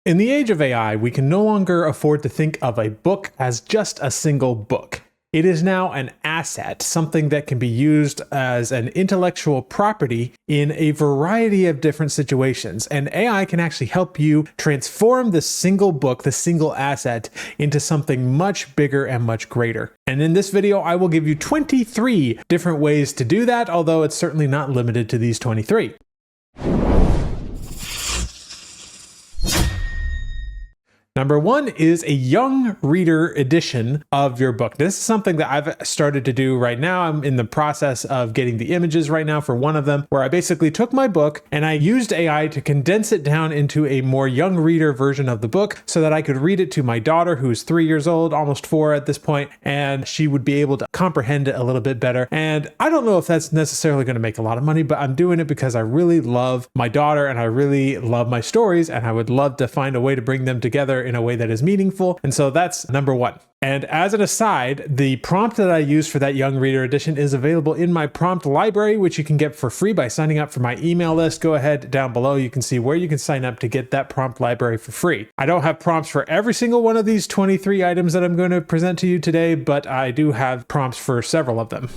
In the age of AI, we can no longer afford to think of a book as just a single book. It is now an asset, something that can be used as an intellectual property in a variety of different situations. And AI can actually help you transform the single book, the single asset, into something much bigger and much greater. And in this video, I will give you 23 different ways to do that, although it's certainly not limited to these 23. Number one is a young reader edition of your book. This is something that I've started to do right now. I'm in the process of getting the images right now for one of them, where I basically took my book and I used AI to condense it down into a more young reader version of the book so that I could read it to my daughter, who's 3 years old, almost 4 at this point, and she would be able to comprehend it a little bit better. And I don't know if that's necessarily going to make a lot of money, but I'm doing it because I really love my daughter and I really love my stories, and I would love to find a way to bring them together in a way that is meaningful. And so that's number one. And as an aside, the prompt that I use for that young reader edition is available in my prompt library, which you can get for free by signing up for my email list. Go ahead down below. You can see where you can sign up to get that prompt library for free. I don't have prompts for every single one of these 23 items that I'm going to present to you today, but I do have prompts for several of them.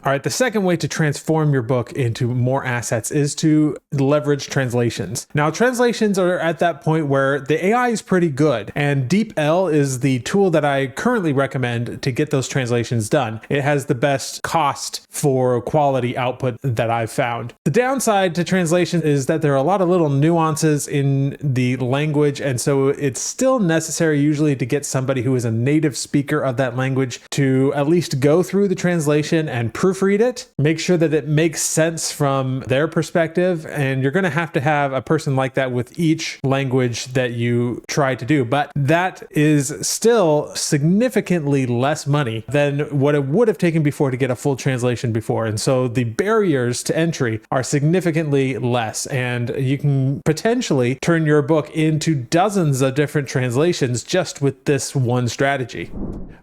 All right, the second way to transform your book into more assets is to leverage translations. Now, translations are at that point where the AI is pretty good, and DeepL is the tool that I currently recommend to get those translations done. It has the best cost for quality output that I've found. The downside to translation is that there are a lot of little nuances in the language, and so it's still necessary usually to get somebody who is a native speaker of that language to at least go through the translation and proofread it, make sure that it makes sense from their perspective, and you're going to have a person like that with each language that you try to do. But that is still significantly less money than what it would have taken before to get a full translation before. And so the barriers to entry are significantly less, and you can potentially turn your book into dozens of different translations just with this one strategy.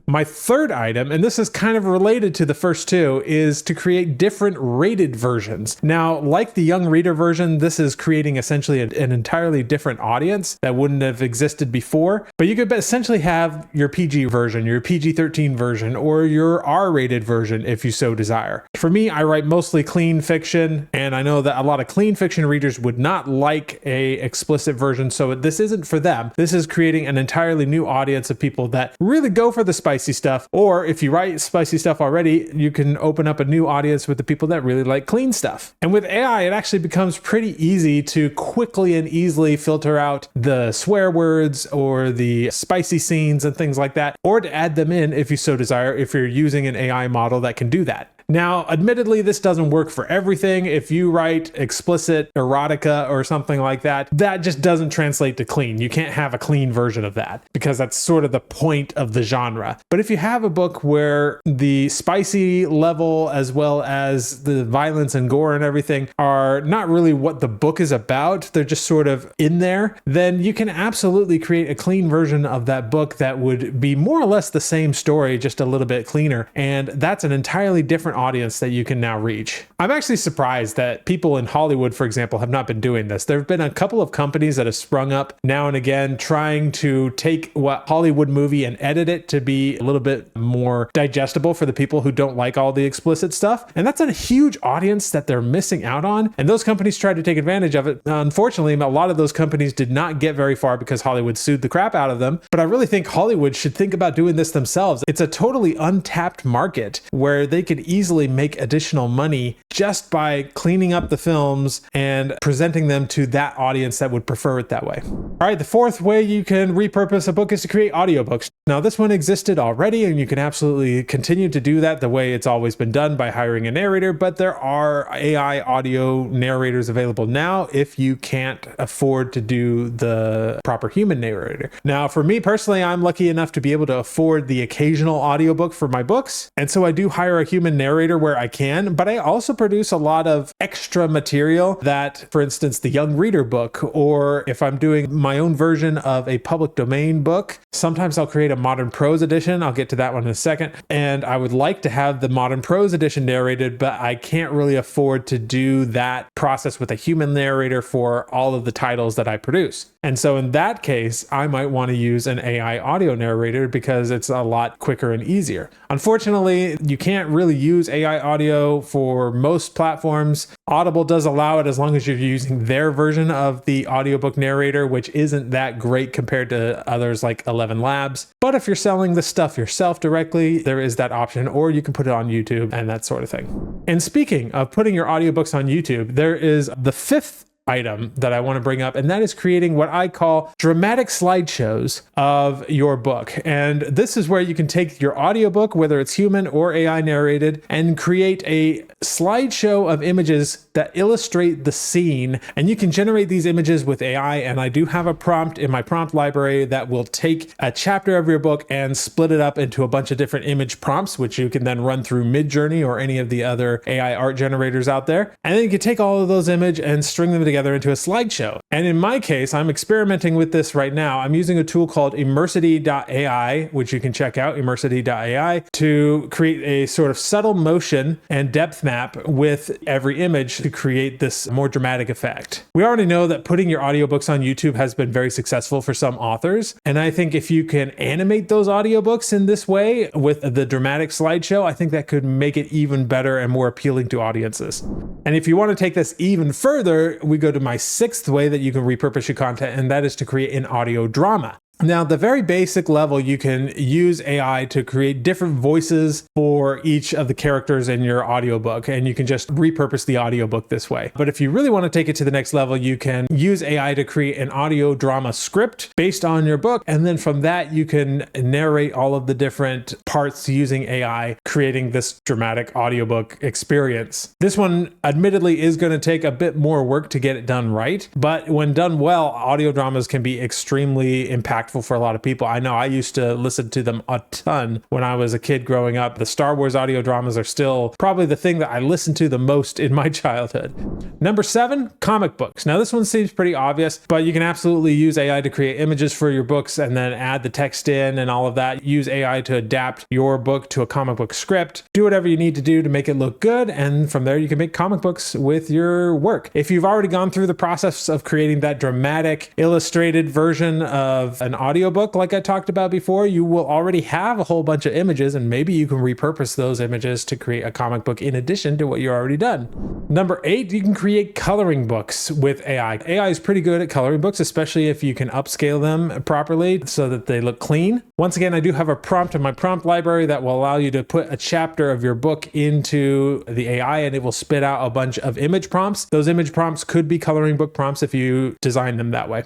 My third item, and this is kind of related to the first two, is to create different rated versions. Now, like the young reader version, this is creating essentially an entirely different audience that wouldn't have existed before, but you could essentially have your PG version, your PG-13 version, or your R-rated version if you so desire. For me, I write mostly clean fiction, and I know that a lot of clean fiction readers would not like a explicit version, so this isn't for them. This is creating an entirely new audience of people that really go for the spicy stuff, or if you write spicy stuff already, you can open up a new audience with the people that really like clean stuff. And with AI, it actually becomes pretty easy to quickly and easily filter out the swear words or the spicy scenes and things like that, or to add them in if you so desire, if you're using an AI model that can do that. Now, admittedly, this doesn't work for everything. If you write explicit erotica or something like that, that just doesn't translate to clean. You can't have a clean version of that because that's sort of the point of the genre. But if you have a book where the spicy level as well as the violence and gore and everything are not really what the book is about, they're just sort of in there, then you can absolutely create a clean version of that book that would be more or less the same story, just a little bit cleaner. And that's an entirely different audience that you can now reach. I'm actually surprised that people in Hollywood, for example, have not been doing this. There have been a couple of companies that have sprung up now and again trying to take what Hollywood movie and edit it to be a little bit more digestible for the people who don't like all the explicit stuff. And that's a huge audience that they're missing out on. And those companies tried to take advantage of it. Unfortunately, a lot of those companies did not get very far because Hollywood sued the crap out of them. But I really think Hollywood should think about doing this themselves. It's a totally untapped market where they could easily make additional money just by cleaning up the films and presenting them to that audience that would prefer it that way. All right, the fourth way you can repurpose a book is to create audiobooks. Now, this one existed already, and you can absolutely continue to do that the way it's always been done by hiring a narrator, but there are AI audio narrators available now if you can't afford to do the proper human narrator. Now, for me personally, I'm lucky enough to be able to afford the occasional audiobook for my books, and so I do hire a human narrator narrator where I can, but I also produce a lot of extra material that, for instance, the young reader book, or if I'm doing my own version of a public domain book, sometimes I'll create a modern prose edition. I'll get to that one in a second. And I would like to have the modern prose edition narrated, but I can't really afford to do that process with a human narrator for all of the titles that I produce. And so in that case, I might want to use an AI audio narrator because it's a lot quicker and easier. Unfortunately, you can't really use AI audio for most platforms. Audible does allow it as long as you're using their version of the audiobook narrator, which isn't that great compared to others like 11 Labs. But if you're selling the stuff yourself directly, there is that option, or you can put it on YouTube and that sort of thing. And speaking of putting your audiobooks on YouTube, there is the fifth item that I want to bring up, and that is creating what I call dramatic slideshows of your book. And this is where you can take your audiobook, whether it's human or AI narrated, and create a slideshow of images that illustrate the scene. And you can generate these images with AI, and I do have a prompt in my prompt library that will take a chapter of your book and split it up into a bunch of different image prompts, which you can then run through Midjourney or any of the other AI art generators out there. And then you can take all of those images and string them together into a slideshow. And in my case, I'm experimenting with this right now. I'm using a tool called Immersity.ai, which you can check out, Immersity.ai, to create a sort of subtle motion and depth map with every image to create this more dramatic effect. We already know that putting your audiobooks on YouTube has been very successful for some authors. And I think if you can animate those audiobooks in this way with the dramatic slideshow, I think that could make it even better and more appealing to audiences. And if you want to take this even further, we go to my sixth way that you can repurpose your content, and that is to create an audio drama. Now, the very basic level, you can use AI to create different voices for each of the characters in your audiobook, and you can just repurpose the audiobook this way. But if you really want to take it to the next level, you can use AI to create an audio drama script based on your book, and then from that, you can narrate all of the different parts using AI, creating this dramatic audiobook experience. This one, admittedly, is going to take a bit more work to get it done right, but when done well, audio dramas can be extremely impactful for a lot of people. I know I used to listen to them a ton when I was a kid growing up. The Star Wars audio dramas are still probably the thing that I listened to the most in my childhood. Number 7, comic books. Now this one seems pretty obvious, but you can absolutely use AI to create images for your books and then add the text in and all of that. Use AI to adapt your book to a comic book script. Do whatever you need to do to make it look good, and from there you can make comic books with your work. If you've already gone through the process of creating that dramatic illustrated version of an audiobook like I talked about before, you will already have a whole bunch of images, and maybe you can repurpose those images to create a comic book in addition to what you're already done. Number 8, you can create coloring books with AI. AI is pretty good at coloring books, especially if you can upscale them properly so that they look clean. Once again, I do have a prompt in my prompt library that will allow you to put a chapter of your book into the AI, and it will spit out a bunch of image prompts. Those image prompts could be coloring book prompts if you design them that way.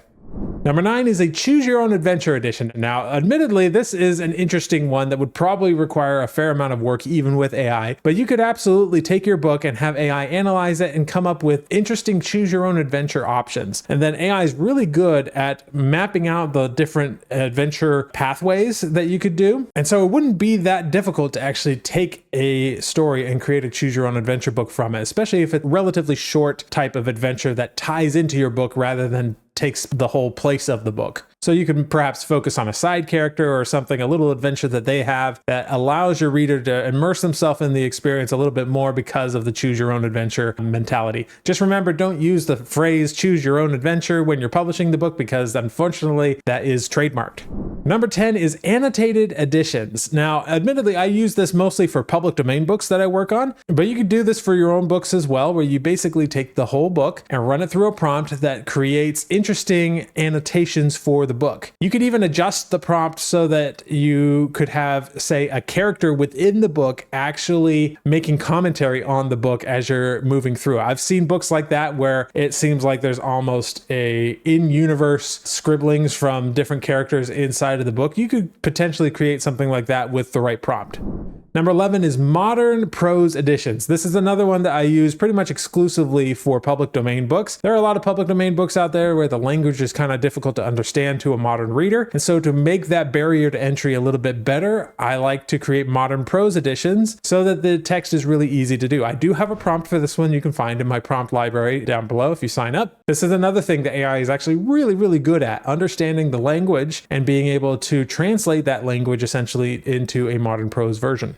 Number 9 is a choose your own adventure edition. Now, admittedly, this is an interesting one that would probably require a fair amount of work even with AI, but you could absolutely take your book and have AI analyze it and come up with interesting choose your own adventure options. And then AI is really good at mapping out the different adventure pathways that you could do. And so it wouldn't be that difficult to actually take a story and create a choose your own adventure book from it, especially if it's a relatively short type of adventure that ties into your book rather than takes the whole place of the book. So you can perhaps focus on a side character or something, a little adventure that they have that allows your reader to immerse themselves in the experience a little bit more because of the choose your own adventure mentality. Just remember, don't use the phrase choose your own adventure when you're publishing the book, because unfortunately that is trademarked. Number 10 is annotated editions. Now, admittedly, I use this mostly for public domain books that I work on, but you can do this for your own books as well, where you basically take the whole book and run it through a prompt that creates interesting annotations for the book. You could even adjust the prompt so that you could have, say, a character within the book actually making commentary on the book as you're moving through. I've seen books like that where it seems like there's almost a in-universe scribblings from different characters inside of the book. You could potentially create something like that with the right prompt. Number 11 is modern prose editions. This is another one that I use pretty much exclusively for public domain books. There are a lot of public domain books out there where the language is kind of difficult to understand to a modern reader. And so to make that barrier to entry a little bit better, I like to create modern prose editions so that the text is really easy to do. I do have a prompt for this one you can find in my prompt library down below if you sign up. This is another thing that AI is actually really, really good at, understanding the language and being able to translate that language essentially into a modern prose version.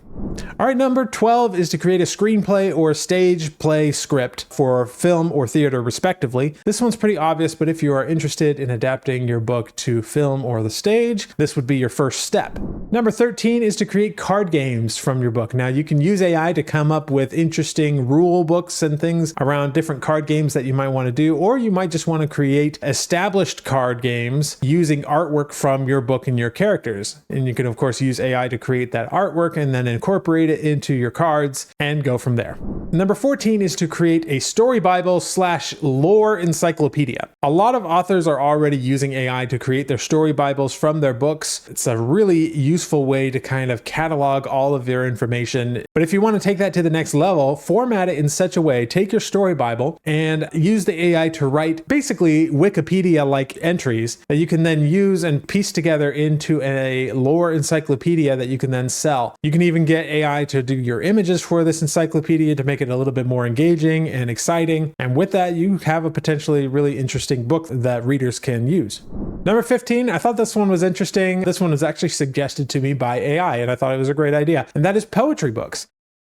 All right, number 12 is to create a screenplay or a stage play script for film or theater respectively. This one's pretty obvious, but if you are interested in adapting your book to film or the stage, this would be your first step. Number 13 is to create card games from your book. Now you can use AI to come up with interesting rule books and things around different card games that you might want to do, or you might just want to create established card games using artwork from your book and your characters. And you can of course use AI to create that artwork and then incorporate it into your cards and go from there. Number 14 is to create a story Bible / lore encyclopedia. A lot of authors are already using AI to create their story Bibles from their books. It's a really useful way to kind of catalog all of their information. But if you want to take that to the next level, format it in such a way, take your story Bible and use the AI to write basically Wikipedia-like entries that you can then use and piece together into a lore encyclopedia that you can then sell. You can even get AI to do your images for this encyclopedia to make it a little bit more engaging and exciting. And with that, you have a potentially really interesting book that readers can use. Number 15, I thought this one was interesting. This one was actually suggested to me by AI, and I thought it was a great idea. And that is poetry books.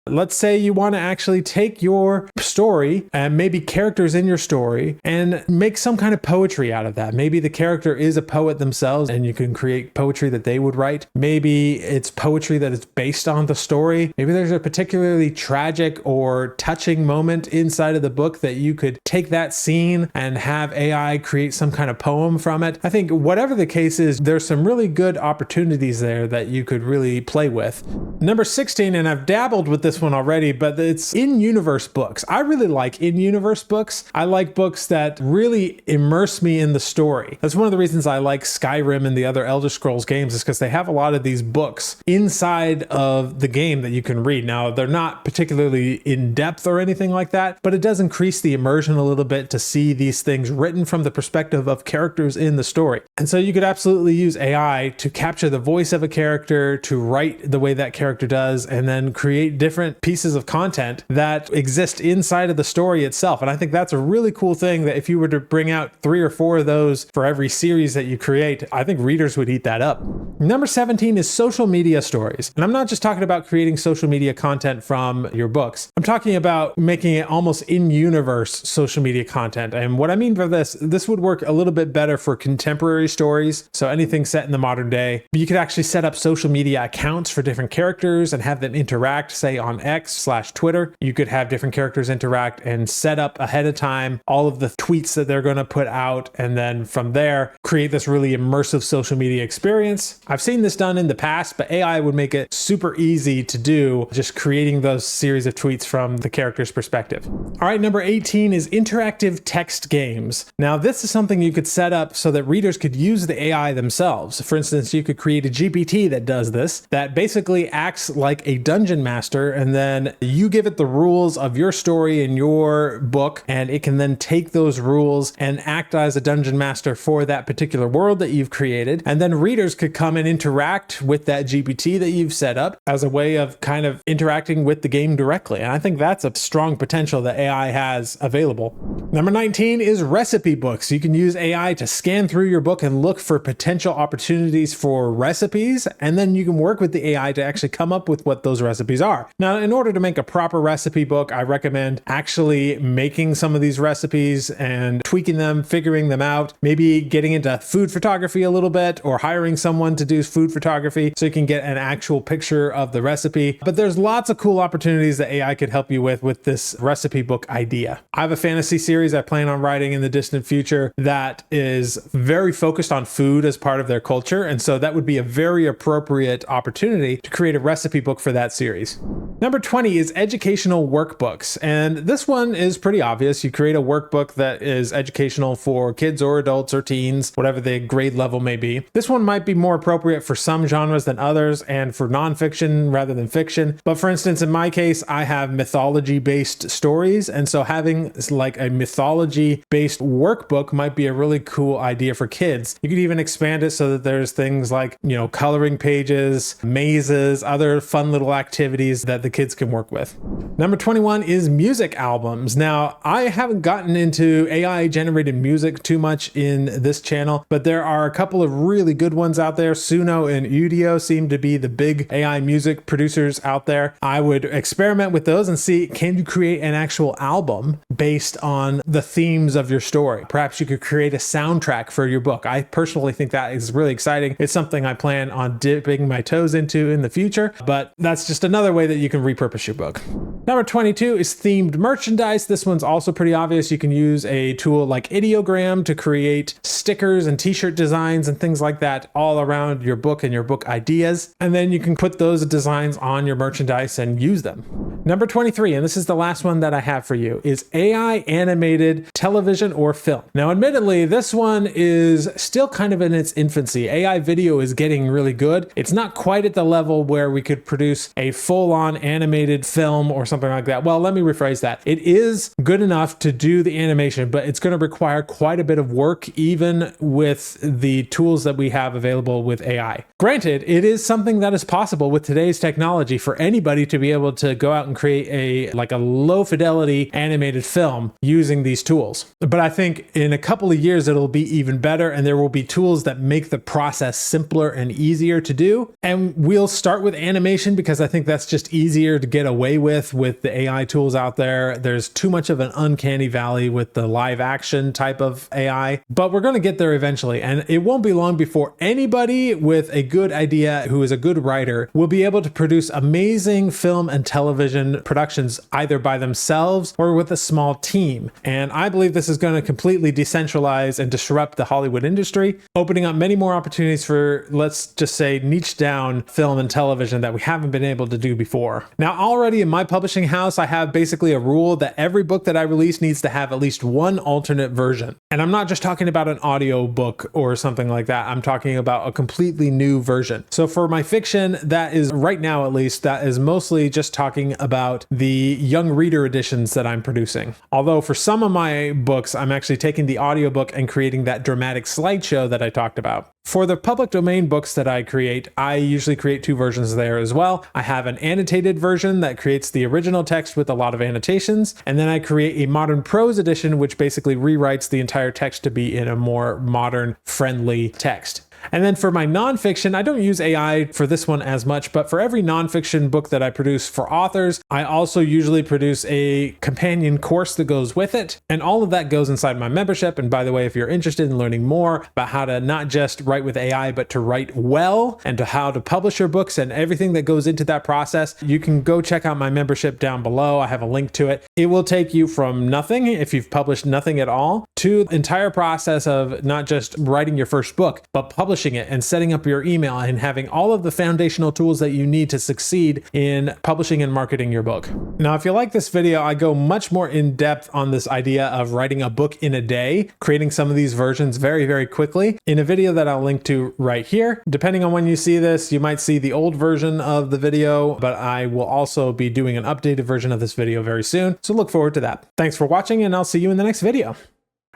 Let's say you want to actually take your story and maybe characters in your story and make some kind of poetry out of that. Maybe the character is a poet themselves and you can create poetry that they would write. Maybe it's poetry that is based on the story. Maybe there's a particularly tragic or touching moment inside of the book that you could take that scene and have AI create some kind of poem from it. I think whatever the case is, there's some really good opportunities there that you could really play with. Number 16, and I've dabbled with this one already, but it's in-universe books. I really like in-universe books. I like books that really immerse me in the story. That's one of the reasons I like Skyrim and the other Elder Scrolls games, is because they have a lot of these books inside of the game that you can read. Now, they're not particularly in depth or anything like that, but it does increase the immersion a little bit to see these things written from the perspective of characters in the story. And so you could absolutely use AI to capture the voice of a character, to write the way that character does, and then create different pieces of content that exist inside of the story itself. And I think that's a really cool thing that if you were to bring out 3 or 4 of those for every series that you create, I think readers would eat that up. Number 17 is social media stories. And I'm not just talking about creating social media content from your books. I'm talking about making it almost in-universe social media content. And what I mean by this would work a little bit better for contemporary stories. So anything set in the modern day. You could actually set up social media accounts for different characters and have them interact, say on X/Twitter. You could have different characters interact and set up ahead of time all of the tweets that they're going to put out. And then from there, create this really immersive social media experience. I've seen this done in the past, but AI would make it super easy to do, just creating those series of tweets from the character's perspective. All right, number 18 is interactive text games. Now, this is something you could set up so that readers could use the AI themselves. For instance, you could create a GPT that does this, that basically acts like a dungeon master, and then you give it the rules of your story in your book, and it can then take those rules and act as a dungeon master for that particular world that you've created. And then readers could come and interact with that GPT that you've set up as a way of kind of interacting with the game directly. And I think that's a strong potential that AI has available. Number 19 is recipe books. You can use AI to scan through your book and look for potential opportunities for recipes, and then you can work with the AI to actually come up with what those recipes are. Now, in order to make a proper recipe book, I recommend actually making some of these recipes and tweaking them, figuring them out, maybe getting into food photography a little bit, or hiring someone to do food photography so you can get an actual picture of the recipe. But there's lots of cool opportunities that AI could help you with this recipe book idea. I have a fantasy series I plan on writing in the distant future that is very focused on food as part of their culture. And so that would be a very appropriate opportunity to create a recipe book for that series. Number 20 is educational workbooks. And this one is pretty obvious. You create a workbook that is educational for kids or adults or teens, whatever the grade level may be. This one might be more appropriate for some genres than others and for nonfiction rather than fiction. But for instance, in my case, I have mythology-based stories. And so having like a mythology-based workbook might be a really cool idea for kids. You could even expand it so that there's things like, coloring pages, mazes, other fun little activities that the kids can work with. Number 21 is music albums. Now, I haven't gotten into AI generated music too much in this channel, but there are a couple of really good ones out there. Suno and Udio seem to be the big AI music producers out there. I would experiment with those and see, can you create an actual album based on the themes of your story? Perhaps you could create a soundtrack for your book. I personally think that is really exciting. It's something I plan on dipping my toes into in the future, but that's just another way that you can repurpose your book. Number 22 is themed merchandise. This one's also pretty obvious. You can use a tool like Ideogram to create stickers and t-shirt designs and things like that all around your book and your book ideas. And then you can put those designs on your merchandise and use them. Number 23, and this is the last one that I have for you, is AI animated television or film. Now, admittedly, this one is still kind of in its infancy. AI video is getting really good. It's not quite at the level where we could produce a full-on animated film or something like that. Well, let me rephrase that. It is good enough to do the animation, but it's going to require quite a bit of work, even with the tools that we have available with AI. Granted, it is something that is possible with today's technology for anybody to be able to go out and create a low fidelity animated film using these tools. But I think in a couple of years, it'll be even better, and there will be tools that make the process simpler and easier to do. And we'll start with animation because I think that's just easier to get away with the AI tools out there. There's too much of an uncanny valley with the live action type of AI, but we're going to get there eventually. And it won't be long before anybody with a good idea who is a good writer will be able to produce amazing film and television productions either by themselves or with a small team. And I believe this is going to completely decentralize and disrupt the Hollywood industry, opening up many more opportunities for, let's just say, niche down film and television that we haven't been able to do before. Now, already in my publishing house, I have basically a rule that every book that I release needs to have at least one alternate version. And I'm not just talking about an audio book or something like that. I'm talking about a completely new version. So for my fiction, that is right now, at least, that is mostly just talking about the young reader editions that I'm producing. Although for some of my books, I'm actually taking the audiobook and creating that dramatic slideshow that I talked about. For the public domain books that I create, I usually create two versions there as well. I have an annotated version that creates the original text with a lot of annotations, and then I create a modern prose edition, which basically rewrites the entire text to be in a more modern, friendly text. And then for my nonfiction, I don't use AI for this one as much, but for every nonfiction book that I produce for authors, I also usually produce a companion course that goes with it. And all of that goes inside my membership. And by the way, if you're interested in learning more about how to not just write with AI, but to write well and to how to publish your books and everything that goes into that process, you can go check out my membership down below. I have a link to it. It will take you from nothing, if you've published nothing at all, to the entire process of not just writing your first book, but publishing it and setting up your email and having all of the foundational tools that you need to succeed in publishing and marketing your book. Now, if you like this video, I go much more in depth on this idea of writing a book in a day, creating some of these versions very, very quickly in a video that I'll link to right here. Depending on when you see this, you might see the old version of the video, but I will also be doing an updated version of this video very soon. So look forward to that. Thanks for watching, and I'll see you in the next video. All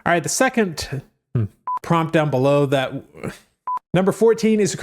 right, the second prompt down below that Number 14 is